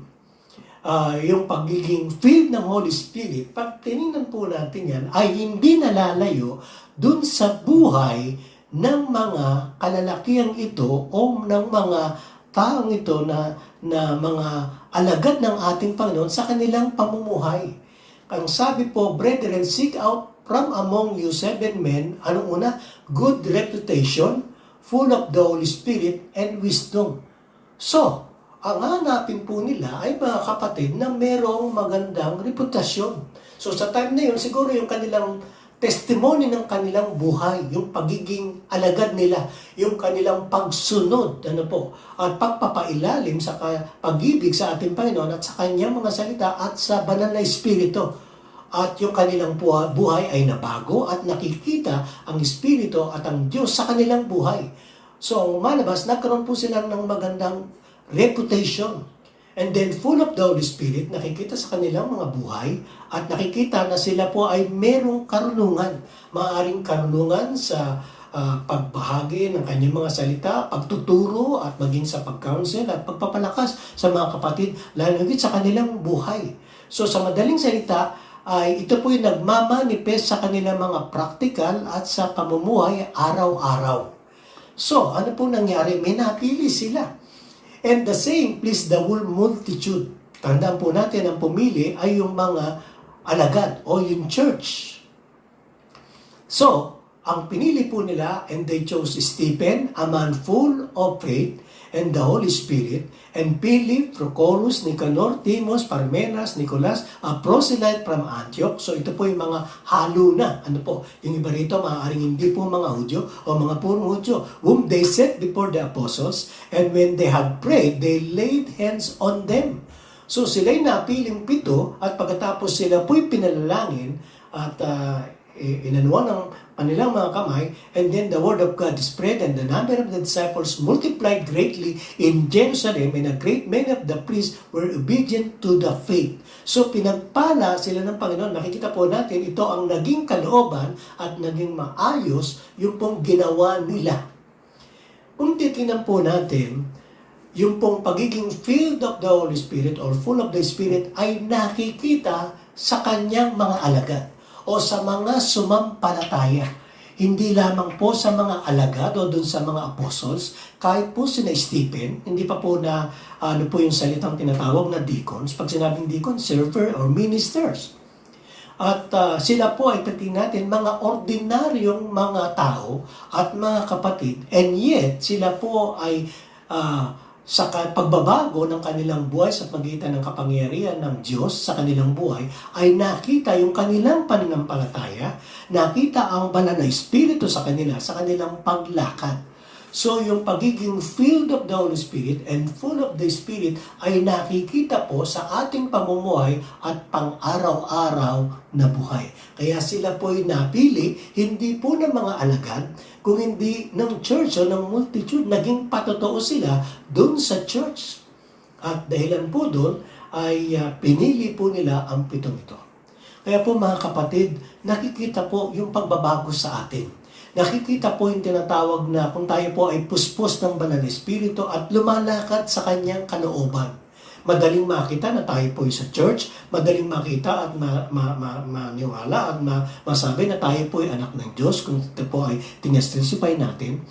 [SPEAKER 1] yung pagiging filled ng Holy Spirit, pag tinignan po natin yan, ay hindi nalalayo dun sa buhay ng mga kalalakihang ito o ng mga taong ito na mga alagad ng ating Panginoon sa kanilang pamumuhay. Ang sabi po, brethren, seek out from among you 7 men, anong una? Good reputation, full of the Holy Spirit and wisdom. So, ang hanapin po nila ay mga kapatid na merong magandang reputasyon. So sa time na yun, siguro yung kanilang testimony ng kanilang buhay, yung pagiging alagad nila, yung kanilang pagsunod, at pagpapailalim sa pag-ibig sa ating Panginoon at sa kanyang mga salita at sa banal na Espiritu. At yung kanilang buhay ay nabago at nakikita ang Espiritu at ang Diyos sa kanilang buhay. So, malabas, nagkaroon po sila ng magandang reputation. And then, full of the Holy Spirit, nakikita sa kanilang mga buhay at nakikita na sila po ay merong karunungan. Maaaring karunungan sa pagbahagi ng kanyang mga salita, pagtuturo at maging sa pag-counsel at pagpapalakas sa mga kapatid, lalo higit sa kanilang buhay. So, sa madaling salita, ay ito po yung nagmamanifest sa kanilang mga practical at sa pamumuhay araw-araw. So, ano po nangyari? May napili sila. And the saying pleased the whole multitude. Tandaan po natin, ang pumili ay yung mga alagad o yung church. So, ang pinili po nila, and they chose Stephen, a man full of faith and the Holy Spirit, and Philip, Prochorus, Nicanor, Timos, Parmenas, Nicolas, a proselyte from Antioch. So ito po yung mga halo na. Yung iba rito, maaaring hindi po mga Hudyo o mga purong Hudyo, whom they set before the apostles, and when they had prayed, they laid hands on them. So sila'y napiling 7, at pagkatapos sila po'y pinalalangin at inanuan ng kanilang mga kamay, and then the word of God spread, and the number of the disciples multiplied greatly in Jerusalem, and a great many of the priests were obedient to the faith. So pinagpala sila ng Panginoon. Nakikita po natin, ito ang naging kalooban at naging maayos yung pong ginawa nila. Kung titingnan po natin, yung pong pagiging filled of the Holy Spirit or full of the Spirit ay nakikita sa kanyang mga alagad o sa mga sumampalataya. Hindi lamang po sa mga alagad o dun sa mga apostles, kahit po sina Stephen, hindi pa po na po yung salitang tinatawag na deacons. Pag sinabing deacons, server or ministers. At sila po ay tating natin mga ordinaryong mga tao at mga kapatid, and yet sila po ay sa pagbabago ng kanilang buhay sa pagitan ng kapangyarihan ng Diyos sa kanilang buhay, ay nakita yung kanilang pananampalataya, nakita ang banal na Espiritu sa kanilang paglakad. So, yung pagiging filled of the Holy Spirit and full of the Spirit ay nakikita po sa ating pamumuhay at pang-araw-araw na buhay. Kaya sila po ay napili, hindi po ng mga alagad, kung hindi ng church o ng multitude, naging patotoo sila doon sa church. At dahilan po doon ay pinili po nila ang 7 ito. Kaya po mga kapatid, nakikita po yung pagbabago sa atin. Nakikita po yung tinatawag na kung tayo po ay puspos ng banal na Espiritu at lumalakad sa kanyang kalooban. Madaling makita na tayo po ay sa church, madaling makita at maniwala at masabi na tayo po ay anak ng Diyos kung ito po ay tinestensify natin.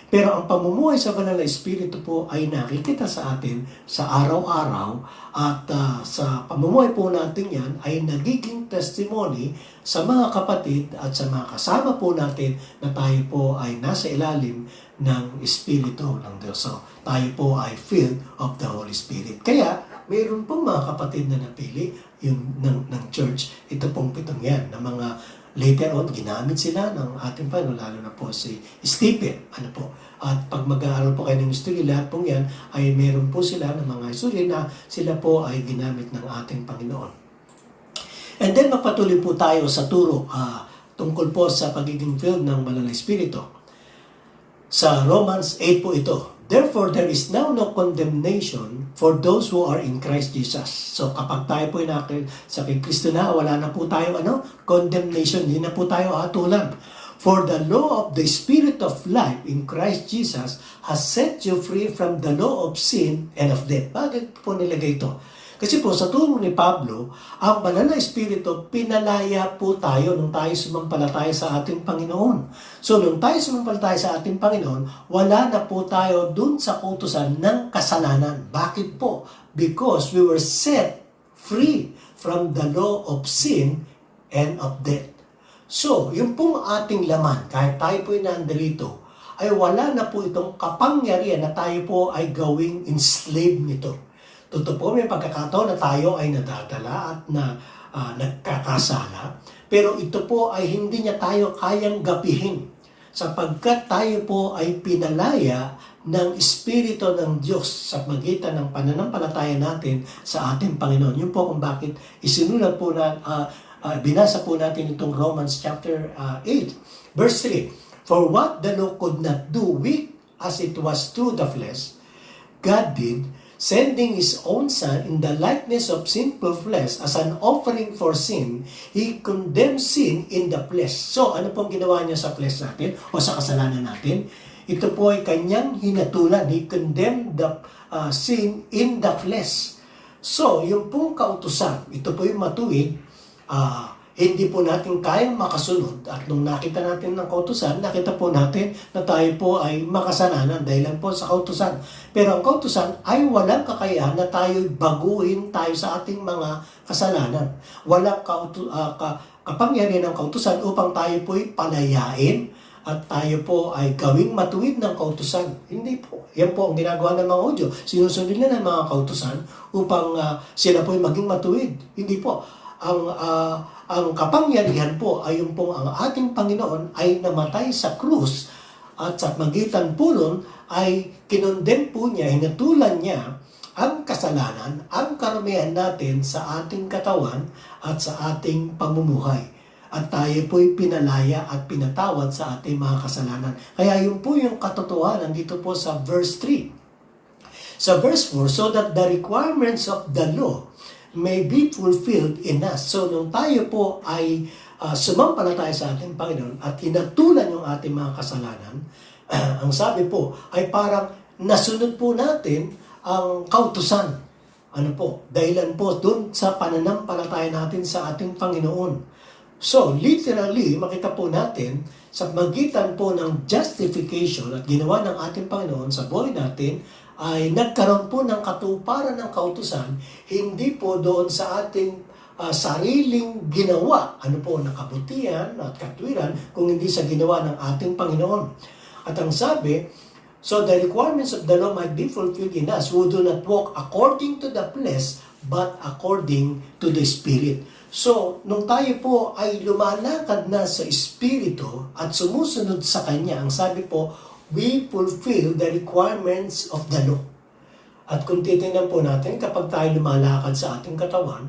[SPEAKER 1] Pero ang pamumuhay sa banal na Espiritu po ay nakikita sa atin sa araw-araw at sa pamumuhay po natin yan ay nagiging testimony sa mga kapatid at sa mga kasama po natin na tayo po ay nasa ilalim ng Espiritu ng Diyos. So, tayo po ay filled of the Holy Spirit. Kaya, mayroon pong mga kapatid na napili yung, ng church. Ito pong 7 yan na mga later on, ginamit sila ng ating Panginoon, lalo na po si Stephen. At pag mag-aaral po kayo ng history, lahat pong yan ay meron po sila ng mga history na sila po ay ginamit ng ating Panginoon. And then, magpatuloy po tayo sa turo tungkol po sa pagiging filled ng Banal na Espiritu. Sa Romans 8 po ito. Therefore, there is now no condemnation for those who are in Christ Jesus. So, kapag tayo po sa kay Kristo na, wala na po tayo condemnation. Hindi na po tayo hatulan. For the law of the Spirit of life in Christ Jesus has set you free from the law of sin and of death. Bakit po nilagay ito? Kasi po sa turo ni Pablo, ang banal na Espiritu, pinalaya po tayo nung tayo sumampalataya sa ating Panginoon. So nung tayo sumampalataya sa ating Panginoon, wala na po tayo dun sa kautusan ng kasalanan. Bakit po? Because we were set free from the law of sin and of death. So, yung pong ating laman, kahit tayo po'y nandito, ay wala na po itong kapangyarihan na tayo po ay gawing enslaved nito. Totoo po, may pagkakataon na tayo ay nadadala at nagkakasala. Pero ito po ay hindi niya tayo kayang gapihin sapagkat tayo po ay pinalaya ng Espiritu ng Diyos sa pagitan ng pananampalataya natin sa ating Panginoon. Yun po kung bakit isinulat po binasa po natin itong Romans chapter 8, verse 3. For what the law could not do, weak as it was through the flesh, God did, sending His own Son in the likeness of sinful flesh as an offering for sin. He condemned sin in the flesh. So, ano pong ginawa niya sa flesh natin o sa kasalanan natin? Ito po ay kanyang hinatulan. He condemned the sin in the flesh. So, yung pong kautusan, ito po yung matuwid, hindi po natin kayang makasunod at nung nakita natin ng kautusan, nakita po natin na tayo po ay makasalanan dahil po sa kautusan. Pero ang kautusan ay walang kakayahan na tayo baguhin tayo sa ating mga kasalanan. Walang kapangyarihan ng kautusan upang tayo po ay palayain at tayo po ay gawing matuwid ng kautusan. Hindi po. Yan po ang ginagawa ng mga Hudyo. Sinusunod nila ng mga kautusan upang sila po ay maging matuwid. Hindi po. Ang kapangyarihan po ay yung pong ang ating Panginoon ay namatay sa krus at sa magitan po nun ay kinondem po niya, hinatulan niya ang kasalanan, ang karumihan natin sa ating katawan at sa ating pamumuhay. At tayo po'y pinalaya at pinatawad sa ating mga kasalanan. Kaya yun po yung katotohanan dito po sa verse 3. Sa verse 4, so that the requirements of the law may be fulfilled in us. So, nung tayo po ay sumampalataya sa ating Panginoon at hinatulan yung ating mga kasalanan, ang sabi po ay parang nasunod po natin ang kautusan. Ano po? Dahilan po dun sa pananampalataya natin sa ating Panginoon. So, literally, makita po natin sa magitan po ng justification at ginawa ng ating Panginoon sa buhay natin, ay nagkaroon po ng katuparan ng kautusan, hindi po doon sa ating sariling ginawa, ano po, na kabutihan at katwiran, kung hindi sa ginawa ng ating Panginoon. At ang sabi, so the requirements of the law might be fulfilled in us who do not walk according to the flesh, but according to the Spirit. So, nung tayo po ay lumalakad na sa Espiritu at sumusunod sa Kanya, ang sabi po, we fulfill the requirements of the law. At kung titingnan po natin, kapag tayo lumalakad sa ating katawan,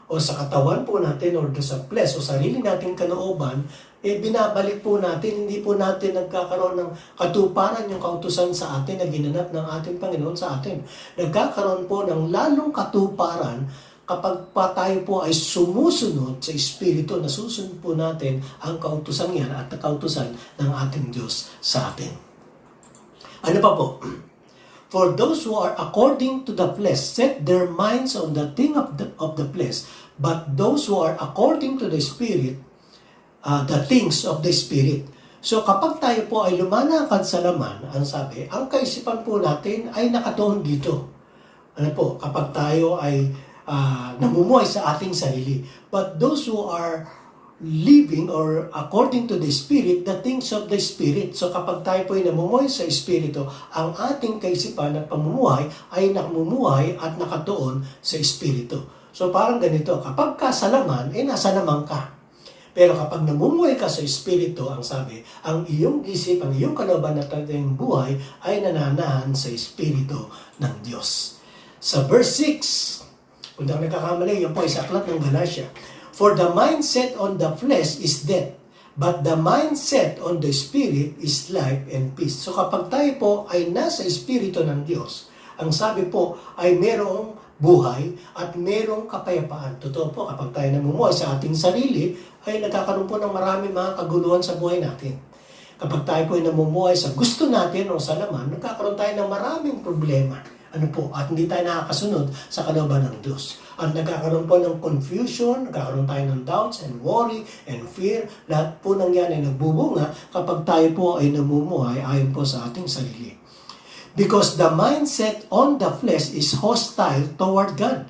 [SPEAKER 1] o sa katawan po natin, or sa flesh, o sarili nating kalooban, binabalik po natin, hindi po natin nagkakaroon ng katuparan yung kautusan sa atin na ginanap ng ating Panginoon sa atin. Nagkakaroon po ng lalong katuparan kapag pa tayo po ay sumusunod sa Espiritu, na susunod po natin ang kautusan yan at kautusan ng ating Diyos sa atin. Ano pa po? For those who are according to the flesh set their minds on the thing of the flesh, but those who are according to the Spirit, the things of the Spirit. So kapag tayo po ay lumalakad sa laman, ang sabi, ang kaisipan po natin ay nakatuon dito. Ano po? Kapag tayo ay namumuhay sa ating sarili. But those who are living or according to the Spirit, the things of the Spirit. So kapag tayo po ay namumuhay sa Espiritu, ang ating kaisipan at pamumuhay ay namumuhay at nakatuon sa Espiritu. So parang ganito, kapag ka sa laman, nasa laman ka. Pero kapag namumuhay ka sa Espiritu, ang sabi, ang iyong isip, ang iyong kalooban at iyong buhay ay nananahan sa Espiritu ng Diyos. Sa verse 6, kung na nagkakamali, yun po ay sa aklat ng Galatia. For the mindset on the flesh is death, but the mindset on the Spirit is life and peace. So kapag tayo po ay nasa Espiritu ng Diyos, ang sabi po ay merong buhay at merong kapayapaan. Totoo po, kapag tayo namumuhay sa ating sarili, ay nagkakaroon po ng maraming mga kaguluhan sa buhay natin. Kapag tayo po ay namumuhay sa gusto natin o sa laman, nagkakaroon tayo ng maraming problema. Ano po, at hindi tayo nakakasunod sa kalooban ng Diyos. At nagkakaroon po ng confusion, nagkakaroon tayo ng doubts and worry and fear. Lahat po ng yan ay nagbubunga kapag tayo po ay namumuhay ayon po sa ating sarili. Because the mindset on the flesh is hostile toward God.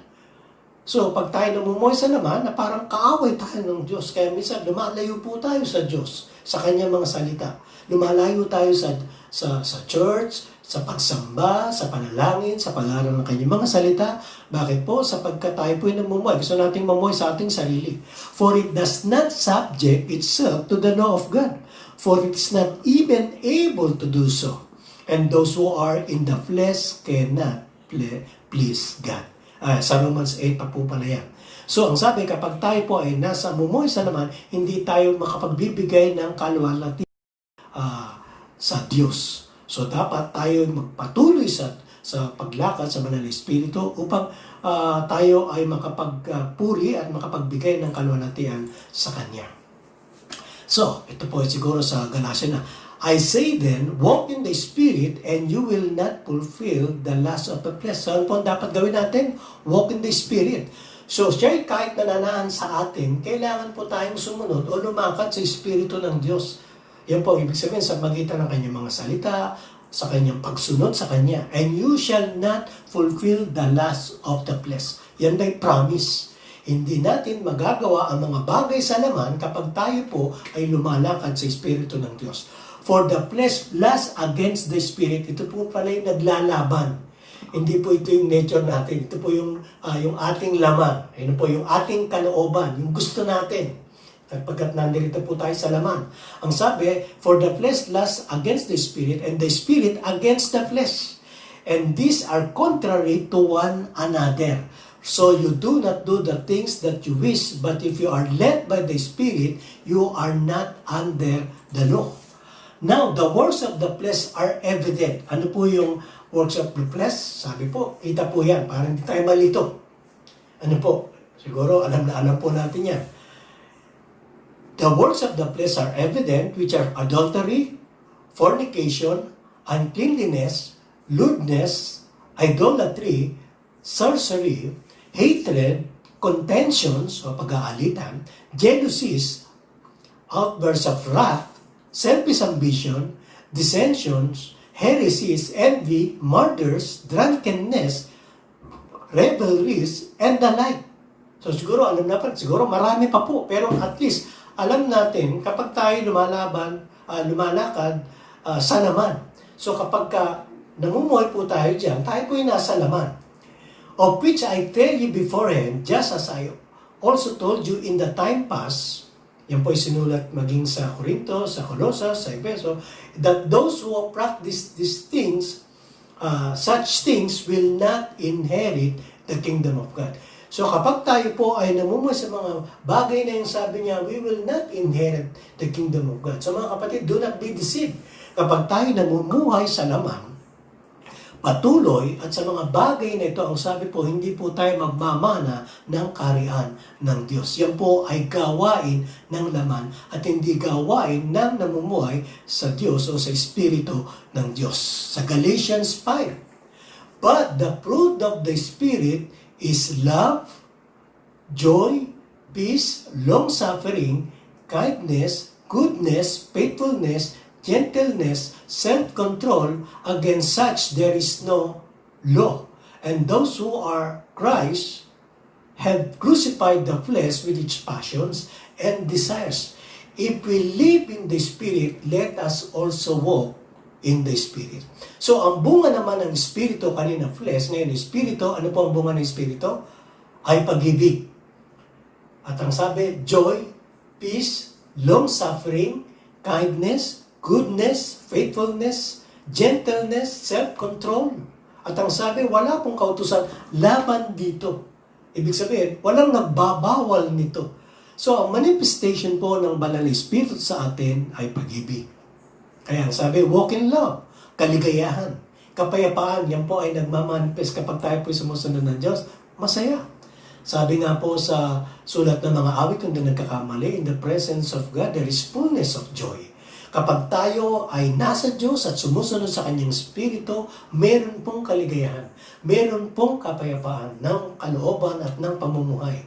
[SPEAKER 1] So, pag tayo namumuhay sa laman, na parang kaaway tayo ng Diyos. Kaya minsan, lumalayo po tayo sa Diyos, sa Kanyang mga salita. Lumalayo tayo sa church, sa pagsamba, sa panalangin, sa pag-aaral ng Kanyang mga salita. Bakit po? Sapagkat tayo po ay namumuhay. Gusto nating mamuhay sa ating sarili. For it does not subject itself to the law of God. For it is not even able to do so. And those who are in the flesh cannot please God. Sa Romans 8 pa po pala yan. So, ang sabi, kapag tayo po ay nasa mumuhay sa laman, hindi tayo makapagbibigay ng kaluwalhatian sa Diyos. So, dapat tayo magpatuloy sa paglakad sa Banal na Espiritu upang tayo ay makapagpuri at makapagbigay ng kaluwalhatian sa Kanya. So, ito po siguro sa Galatia na, I say then, walk in the Spirit and you will not fulfill the lust of the flesh. So, ano po ang dapat gawin natin? Walk in the Spirit. So, siya kahit nananaan sa atin, kailangan po tayong sumunod o lumakad sa Espiritu ng Diyos. Yan po, ibig sabihin sa magitan ng kanyang mga salita, sa kanyang pagsunod sa Kanya. And you shall not fulfill the lust of the flesh. Yan ay promise. Hindi natin magagawa ang mga bagay sa laman kapag tayo po ay lumalakad sa Espiritu ng Diyos. For the flesh lusts against the Spirit. Ito po pala yung naglalaban. Hindi po ito yung nature natin. Ito po yung ating laman. Ito po yung ating kalooban, yung gusto natin. Pagkat nandito po tayo sa laman. Ang sabi, for the flesh lusts against the Spirit and the Spirit against the flesh. And these are contrary to one another. So you do not do the things that you wish, but if you are led by the Spirit, you are not under the law. Now, the works of the flesh are evident. Ano po yung works of the flesh? Sabi po, kita po yan, para hindi tayo malito. Ano po? Siguro, alam na alam po natin yan. The works of the flesh are evident, which are adultery, fornication, uncleanliness, lewdness, idolatry, sorcery, hatred, contentions, o pag-aalitan, jealousies, outbursts of wrath, selfish ambition, dissensions, heresies, envy, murders, drunkenness, revelries, and the like. So siguro, alam natin, siguro marami pa po. Pero at least, alam natin, kapag tayo lumalakad sa laman. So kapag namumuhay po tayo dyan, tayo po yung nasa laman. Of which I tell you beforehand, just as I also told you in the time past, yan po ay sinulat maging sa Corinto, sa Colosas, sa Efeso, that those who practice these things, such things will not inherit the kingdom of God. So kapag tayo po ay namumuhay sa mga bagay na yung sabi niya, we will not inherit the kingdom of God. So mga kapatid, do not be deceived. Kapag tayo namumuhay sa laman, patuloy at sa mga bagay na ito, ang sabi po, hindi po tayo magmamana ng kaharian ng Diyos. Yan po ay gawain ng laman at hindi gawain ng namumuhay sa Diyos o sa Espiritu ng Diyos. Sa Galatians 5, but the fruit of the Spirit is love, joy, peace, long-suffering, kindness, goodness, faithfulness, gentleness, self-control. Against such there is no law. And those who are Christ have crucified the flesh with its passions and desires. If we live in the Spirit, let us also walk in the Spirit. So, ang bunga naman ng Espiritu, kanina flesh, ngayon Espiritu, ano po ang bunga ng Espiritu? Ay pag-ibig. At ang sabi, joy, peace, long-suffering, kindness, goodness, faithfulness, gentleness, self-control. At ang sabi, wala pong kautusan laban dito. Ibig sabihin, walang nagbabawal nito. So, ang manifestation po ng Banal na Espiritu sa atin ay pag-ibig. Kaya ang sabi, walk in love, kaligayahan, kapayapaan. Yan po ay nagmamanifest kapag tayo po sumusunod ng Diyos. Masaya. Sabi nga po sa sulat ng mga awit, kung di nagkakamali, in the presence of God, there is fullness of joy. Kapag tayo ay nasa Diyos at sumusunod sa Kanyang Espiritu, meron pong kaligayahan, meron pong kapayapaan ng kalooban at ng pamumuhay.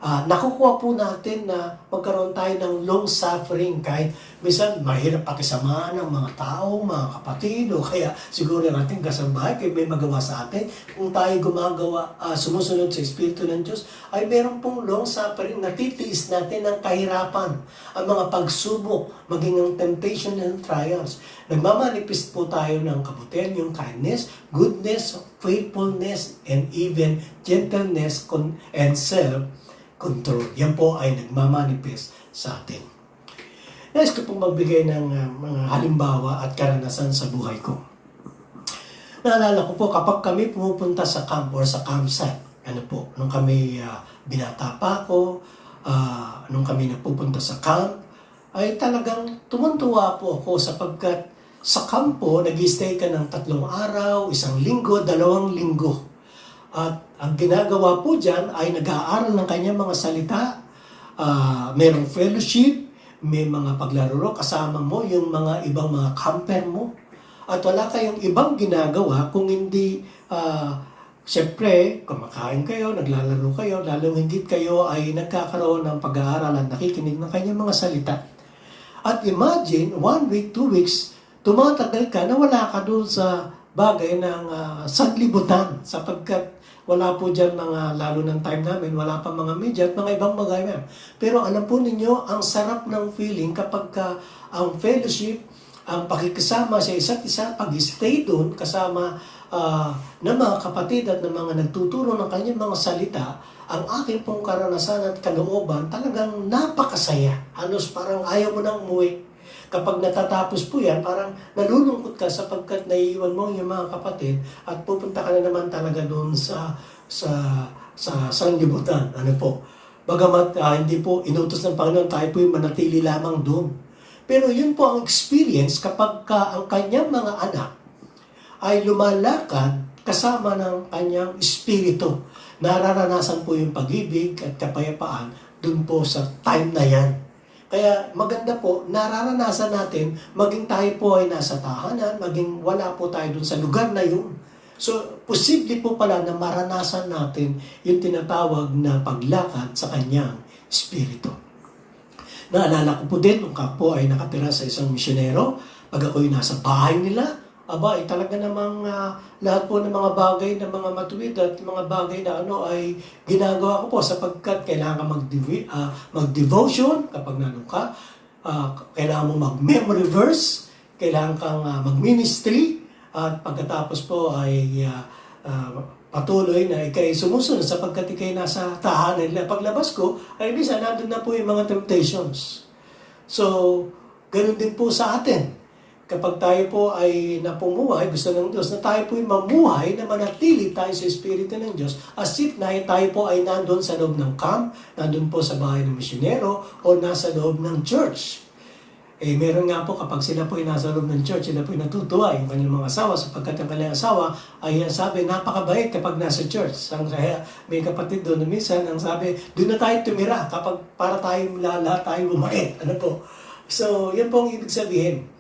[SPEAKER 1] Nakukuha po natin na magkaroon tayo ng long suffering kahit minsan mahirap pakisamahan ng mga tao, mga kapatid, o kaya siguro natin kasambahay kaya may magawa sa atin. Kung tayo sumusunod sa Espiritu ng Diyos, ay meron pong long suffering, natitiis natin ang kahirapan, ang mga pagsubok, maging ang temptation and trials. Nagmamanifest po tayo ng kabutihan, yung kindness, goodness, faithfulness, and even gentleness and self-control. Yan po ay nagmamanifest sa atin. Nais ko pong magbigay ng mga halimbawa at karanasan sa buhay ko. Naalala ko po kapag kami pumupunta sa camp or sa campsite, nung kami binata pa ako, nung kami napupunta sa camp, ay talagang tumuntuwa po ako sapagkat sa kampo, nag-stay ka ng 3 araw, 1 linggo, 2 linggo. At ang ginagawa po dyan ay nag-aaral ng kanyang mga salita, mayroong fellowship, may mga paglaruro, kasama mo yung mga ibang mga camper mo. At wala kayong ibang ginagawa kung hindi, siyempre, kumakain kayo, naglalaro kayo, lalong higit kayo ay nagkakaroon ng pag-aaral at nakikinig ng kanyang mga salita. At imagine, 1 week, 2 weeks, tumatagal ka na wala ka doon sa bagay ng sanlibutan sapagkat wala po dyan mga, lalo ng time namin, wala pa mga media at mga ibang bagay. Pero alam po ninyo, ang sarap ng feeling kapag ang fellowship, ang pakikisama sa isa't isa, pag-stay doon kasama ng mga kapatid at ng mga nagtuturo ng kanyang mga salita, ang aking pong karanasan at kalooban talagang napakasaya. Halos parang ayaw mo nang umuwi. Kapag natatapos po yan, parang nalulungkot ka sapagkat naiiwan mo yung mga kapatid at pupunta ka na naman talaga doon sa sanlibutan. Ano po? Bagamat hindi po inutos ng Panginoon, tayo po yung manatili lamang doon. Pero yun po ang experience kapag ang kanyang mga anak ay lumalakad kasama ng kanyang espiritu. Nararanasan po yung pag-ibig at kapayapaan doon po sa time na yan. Kaya maganda po, nararanasan natin, maging tayo po ay nasa tahanan, maging wala po tayo dun sa lugar na yun. So, posible po pala na maranasan natin yung tinatawag na paglakad sa kanyang espiritu. Naalala ko po din, nung po ay nakatira sa isang misyonero, pag ako'y nasa bahay nila, talaga namang lahat po ng mga bagay na mga matuwid at mga bagay na ay ginagawa ko po sapagkat kailangan mag-devotion kapag nanong ka, kailangan mo mag-memory verse, kailangan kang mag-ministry, at pagkatapos po ay patuloy na ikay sumusunod sapagkat ikay nasa tahanan nila. Paglabas ko, ay minsan nandun na po yung mga temptations. So, ganun din po sa atin. Kapag tayo po ay napumuhay, gusto ng Diyos, na tayo po ay mamuhay, na manatili tayo sa Espiritu ng Diyos, as if na tayo po ay nandun sa loob ng camp, nandun po sa bahay ng misyonero, o nasa loob ng church. Meron nga po kapag sila po ay nasa loob ng church, sila po ay natutuwa, yung kanilang mga asawa, sapagkat ang kanilang asawa ay sabi, napakabait kapag nasa church. Kaya may kapatid doon na minsan, ang sabi, doon na tayo tumira kapag para tayo lahat tayo bumait. Ano po? So, yan po ang ibig sabihin.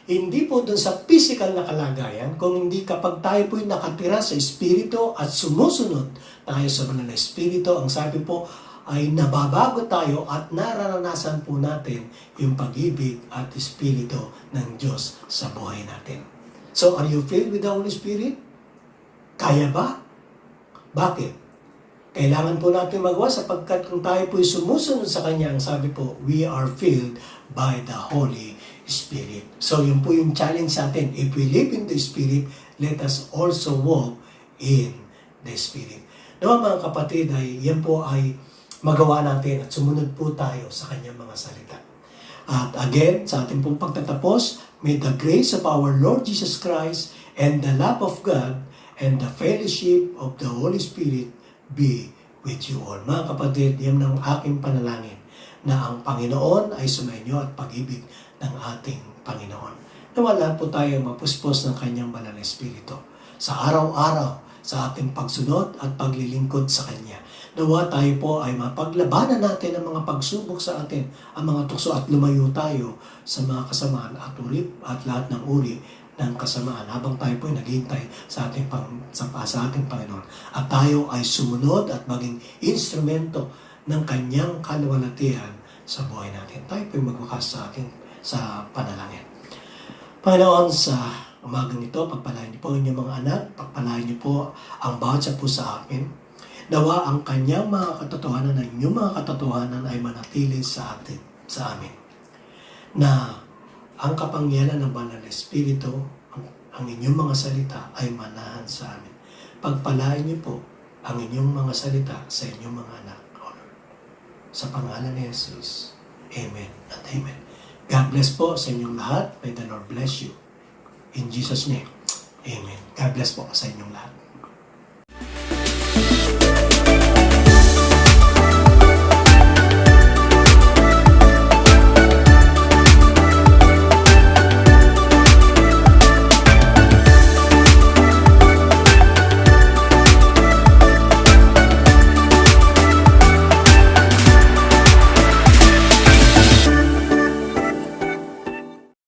[SPEAKER 1] Hindi po dun sa physical na kalagayan, kung hindi kapag tayo po'y nakatira sa Espiritu at sumusunod tayo sa banal na Espiritu, ang sabi po ay nababago tayo at nararanasan po natin yung pag-ibig at Espiritu ng Diyos sa buhay natin. So, are you filled with the Holy Spirit? Kaya ba? Bakit? Kailangan po natin magawa sapagkat kung tayo po'y sumusunod sa Kanya, ang sabi po, we are filled by the Holy Spirit. So, yun po yung challenge sa atin. If we live in the Spirit, let us also walk in the Spirit. Naman mga kapatid, yan po ay magawa natin at sumunod po tayo sa kanyang mga salita. At again, sa ating pong pagtatapos, may the grace of our Lord Jesus Christ and the love of God and the fellowship of the Holy Spirit be with you all. Mga kapatid, yan ang aking panalangin na ang Panginoon ay sumainyo at pag-ibig ng ating Panginoon. Nawala po tayo mapuspos ng kanyang banal na Espiritu sa araw-araw sa ating pagsunod at paglilingkod sa Kanya. Nawa tayo po ay mapaglabanan natin ang mga pagsubok sa atin, ang mga tukso at lumayo tayo sa mga kasamaan at lahat ng uri ng kasamaan habang tayo po ay naghihintay sa ating Panginoon. At tayo ay sumunod at maging instrumento ng kanyang kaluwalhatian sa buhay natin. Tayo po ay magwakas sa panalangin. Panginoon, sa umagang ito, pagpalain niyo po ang inyong mga anak, pagpalain niyo po ang bawat sa po sa amin. Nawa ang kanyang mga katotohanan na inyong mga katotohanan ay manatili sa amin. Na ang kapangyarihan ng Banal na Espiritu, ang inyong mga salita ay manahan sa amin. Pagpalain niyo po ang inyong mga salita sa inyong mga anak. Sa pangalan ni Jesus. Amen at amen. God bless po sa inyong lahat. May the Lord bless you. In Jesus' name. Amen. God bless po sa inyong lahat.